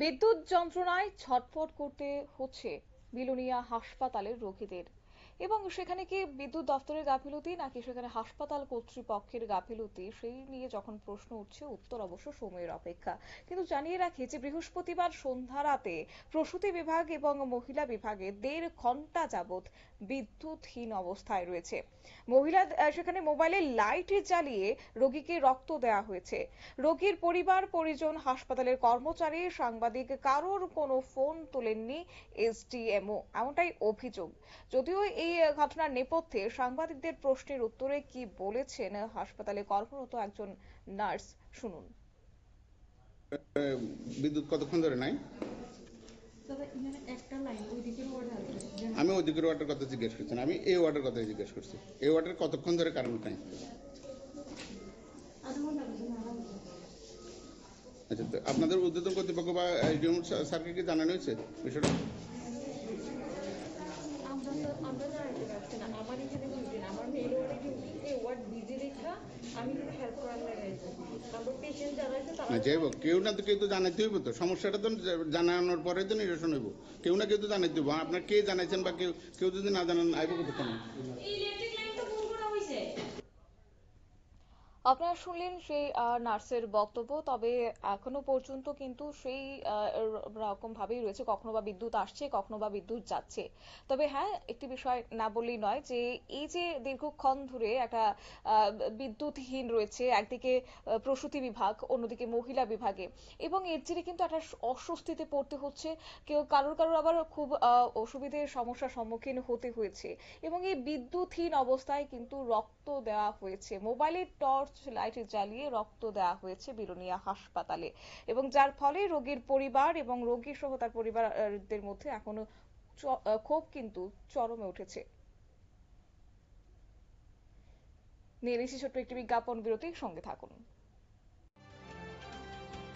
বিদ্যুৎ যন্ত্রণায় ছটফট করতে হচ্ছে বিলোনিয়া হাসপাতালের রোগীদের। এবং সেখানে কি বিদ্যুৎ দপ্তরের গাফিলতি নাকি সেখানে হাসপাতাল কর্তৃপক্ষের গাফিলতি, সেই নিয়ে যখন প্রশ্ন উঠছে, উত্তর অবশ্য সময়ের অপেক্ষা। কিন্তু জানিয়ে রাখি যে বৃহস্পতিবার সন্ধ্যা রাতে প্রসূতি বিভাগ এবং মহিলা বিভাগে 1.5 ঘন্টা যাবৎ বিদ্যুৎহীন অবস্থায় রয়েছে। মহিলা সেখানে মোবাইলে লাইট জ্বালিয়ে রোগীকে রক্ত দেওয়া হয়েছে। রোগীর পরিবার পরিজন, হাসপাতালের কর্মচারী, সাংবাদিক কারোর কোনো ফোন তোলেননি এসডিএমও, এমনটাই অভিযোগ। যদিও এই ঘটনার নেপথ্যে সাংবাদিকদের প্রশ্নের উত্তরে কি বলেছেন হাসপাতালে কর্মরত একজন নার্স, শুনুন। বিদ্যুৎ কতক্ষণ ধরে নাই? আমি ওইদিকের ওয়ার্ডের কথা জিজ্ঞেস করছি না, আমি এই ওয়ার্ডের কথা জিজ্ঞেস করছি। এই ওয়ার্ডের কতক্ষণ ধরে কারেন্ট নাই? আচ্ছা, তো আপনাদের ঊর্ধ্বতন কর্তৃপক্ষ বা এসডিএম স্যারকে কি জানানো হয়েছে বিষয়টা? আমরা জানাতে পারছি না। আমার এখানে ডিউটি না, আমার মেল ওয়ার্ডে ডিউটি। এই ওয়ার্ড বিজি রেখা আমি হেল্প করার লাগাইছি। তারপর পেশেন্ট যারা আছে তারা যাই হোক, কেউ না তো কেউ তো জানাইতে হইব, তো সমস্যাটা তো জানানোর পরে তো নিরসন হইব। কেউ না কেউ তো জানাইতে হইব। আপনার কে জানাইছেন বা কেউ কেউ যদি না জানান আইব কতক্ষণ? আপনারা শুনলেন সেই নার্সের বক্তব্য। তবে এখনো পর্যন্ত কিন্তু সেই রকম ভাবেই রয়েছে, কখনো বা বিদ্যুৎ আসছে, কখনো বা বিদ্যুৎ যাচ্ছে। তবে হ্যাঁ, একটি বিষয় না বললেই নয় যে এই যে দীর্ঘক্ষণ ধরে একটা বিদ্যুৎহীন রয়েছে, একদিকে প্রসূতি বিভাগ, অন্যদিকে মহিলা বিভাগে, এবং এর জেরে কিন্তু একটা অস্বস্তিতে পড়তে হচ্ছে। কেউ কারোর কারোর আবার খুব অসুবিধের সমস্যার সম্মুখীন হতে হয়েছে। এবং এই বিদ্যুৎহীন অবস্থায় কিন্তু রক্ত দেওয়া হয়েছে, মোবাইলের টর্চ লাইট জ্বালিয়ে রক্ত দেওয়া হয়েছে বিলোনিয়া হাসপাতালে। এবং যার ফলে রোগীর পরিবার এবং রোগী সহ তার পরিবারদের মধ্যে এখনো ক্ষোভ কিন্তু চরমে উঠেছে। নিয়ে নিচ্ছি ছোট্ট একটি বিজ্ঞাপন বিরতি, সঙ্গে থাকুন।